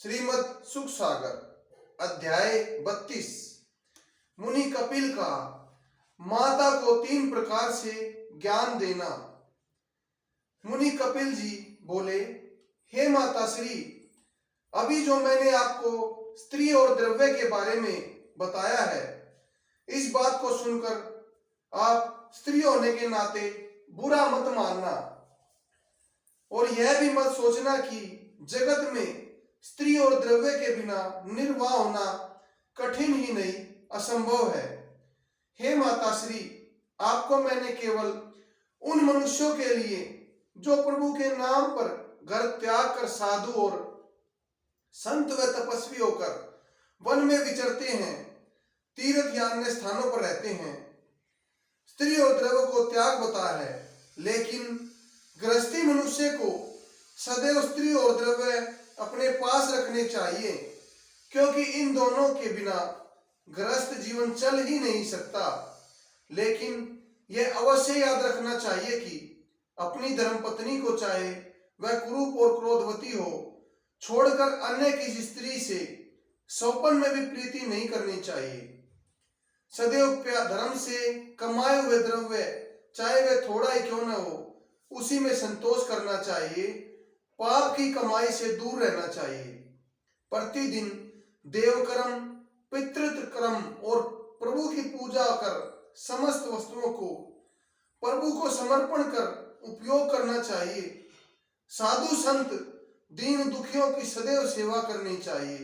श्रीमद् सुख सागर अध्याय 32। मुनि कपिल का माता को 3 प्रकार से ज्ञान देना। मुनि कपिल जी बोले, हे माता श्री, अभी जो मैंने आपको स्त्री और द्रव्य के बारे में बताया है, इस बात को सुनकर आप स्त्री होने के नाते बुरा मत मानना और यह भी मत सोचना कि जगत में स्त्री और द्रव्य के बिना निर्वाह होना कठिन ही नहीं असंभव है। हे माता श्री, आपको मैंने केवल उन मनुष्यों के लिए जो प्रभु के नाम पर घर त्याग कर साधु और संत व तपस्वी होकर वन में विचरते हैं, तीर्थ या अन्य स्थानों पर रहते हैं, स्त्री और द्रव्य को त्याग बताया है। लेकिन गृहस्थी मनुष्य को सदैव स्त्री और द्रव्य अपने पास रखने चाहिए, क्योंकि इन दोनों के बिना गृहस्थ जीवन चल ही नहीं सकता। लेकिन यह अवश्य याद रखना चाहिए कि अपनी धर्मपत्नी को, चाहे वह कुरूप और क्रोधवती हो, छोड़कर अन्य किसी स्त्री से सौपन में भी प्रीति नहीं करनी चाहिए। सदैव धर्म से कमाए हुए द्रव्य, चाहे वह थोड़ा ही क्यों न हो, उसी में संतोष करना चाहिए। पाप की कमाई से दूर रहना चाहिए। प्रतिदिन देवकर्म, पितृत्व कर्म और प्रभु की पूजा कर समस्त वस्तुओं को प्रभु को समर्पण कर उपयोग करना चाहिए। साधु संत दीन दुखियों की सदैव सेवा करनी चाहिए।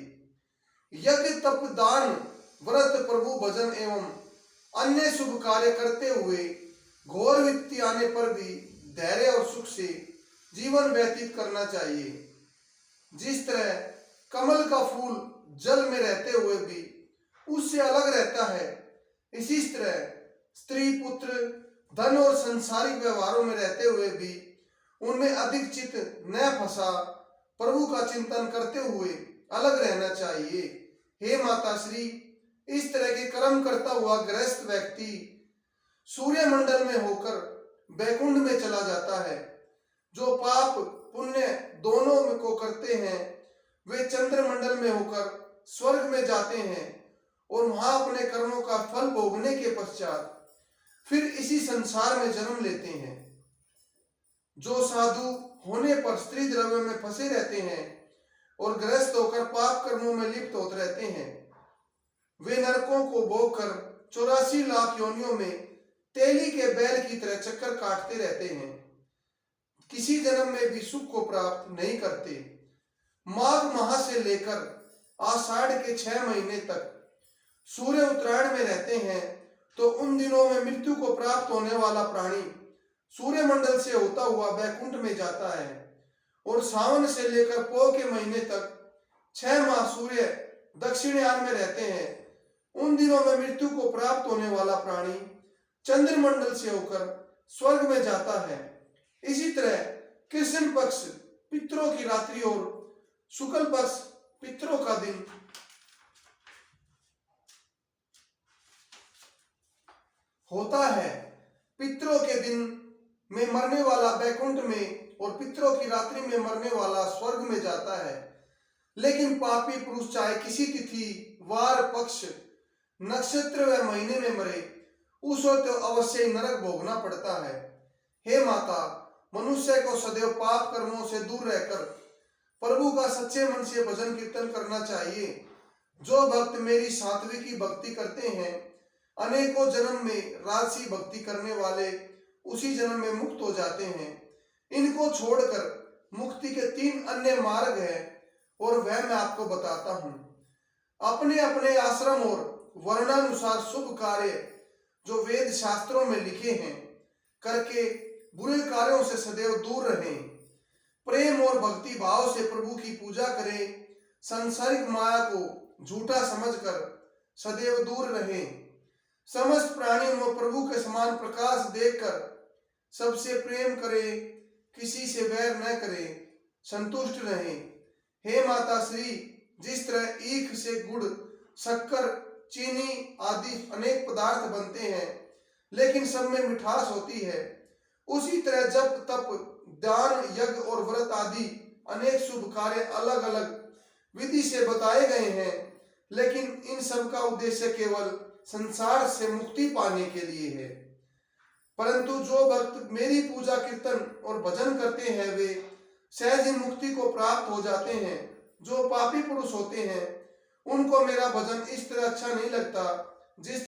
यज्ञ तप दान व्रत प्रभु भजन एवं अन्य शुभ कार्य करते हुए घोर विपत्ति आने पर भी धैर्य और सुख से जीवन व्यतीत करना चाहिए। जिस तरह कमल का फूल जल में रहते हुए भी उससे अलग रहता है, इसी तरह स्त्री पुत्र धन और सांसारिक व्यवहारों में रहते हुए भी उनमें अधिक चित्त न फंसा प्रभु का चिंतन करते हुए अलग रहना चाहिए। हे माता श्री, इस तरह के कर्म करता हुआ गृहस्थ व्यक्ति सूर्य मंडल में होकर बैकुंठ में चला जाता है। जो पाप पुण्य दोनों में को करते हैं, वे चंद्रमंडल में होकर स्वर्ग में जाते हैं और वहां अपने कर्मों का फल भोगने के पश्चात फिर इसी संसार में जन्म लेते हैं। जो साधु होने पर स्त्री द्रव्य में फंसे रहते हैं और गृहस्थ होकर पाप कर्मों में लिप्त होते रहते हैं, वे नरकों को भोग कर 84 लाख योनियों में तेली के बैल की तरह चक्कर काटते रहते हैं, किसी जन्म में भी सुख को प्राप्त नहीं करते। माघ माह से लेकर आषाढ़ के 6 महीने तक सूर्य उत्तरायण में रहते हैं, तो उन दिनों में मृत्यु को प्राप्त होने वाला प्राणी सूर्य मंडल से होता हुआ बैकुंठ में जाता है। और सावन से लेकर पौ के महीने तक 6 माह सूर्य दक्षिणायन में रहते हैं, उन दिनों में मृत्यु को प्राप्त होने वाला प्राणी चंद्रमंडल से होकर स्वर्ग में जाता है। इसी तरह कृष्ण पक्ष पितरों की रात्रि और शुक्ल पक्ष पितरों का दिन होता है। पितरों के दिन में मरने वाला बैकुंठ में और पितरों की रात्रि में मरने वाला स्वर्ग में जाता है। लेकिन पापी पुरुष चाहे किसी तिथि, वार, पक्ष, नक्षत्र व महीने में मरे, उसको तो अवश्य नरक भोगना पड़ता है। हे माता, मनुष्य को सदैव पाप कर्मों से दूर रहकर प्रभु का सच्चे मन से भजन कीर्तन करना चाहिए। जो भक्त मेरी सात्विकी भक्ति करते हैं, अनेकों जन्म में राजसी भक्ति करने वाले उसी जन्म में मुक्त हो जाते हैं। इनको छोड़कर मुक्ति के 3 अन्य मार्ग हैं और वह मैं आपको बताता हूँ। अपने अपने आश्रम और वर्णानुसार शुभ कार्य जो वेद शास्त्रों में लिखे हैं करके बुरे कार्यों से सदैव दूर रहें। प्रेम और भक्ति भाव से प्रभु की पूजा करें। सांसारिक माया को झूठा समझकर सदैव दूर रहें। समस्त प्राणियों में प्रभु के समान प्रकाश देखकर सबसे प्रेम करें, किसी से वैर न करें, संतुष्ट रहें। हे माता श्री, जिस तरह ईख से गुड़, शक्कर, चीनी आदि अनेक पदार्थ बनते हैं, लेकिन सब में मिठास होती है, उसी तरह जप तप दान यज्ञ और व्रत आदि अनेक शुभ कार्य अलग अलग विधि से बताए गए हैं, लेकिन इन सब का उद्देश्य केवल संसार से मुक्ति पाने के लिए है। परंतु जो भक्त मेरी पूजा कीर्तन और भजन करते हैं वे सहज ही मुक्ति को प्राप्त हो जाते हैं। जो पापी पुरुष होते हैं उनको मेरा भजन इस तरह अच्छा नहीं लगता जिस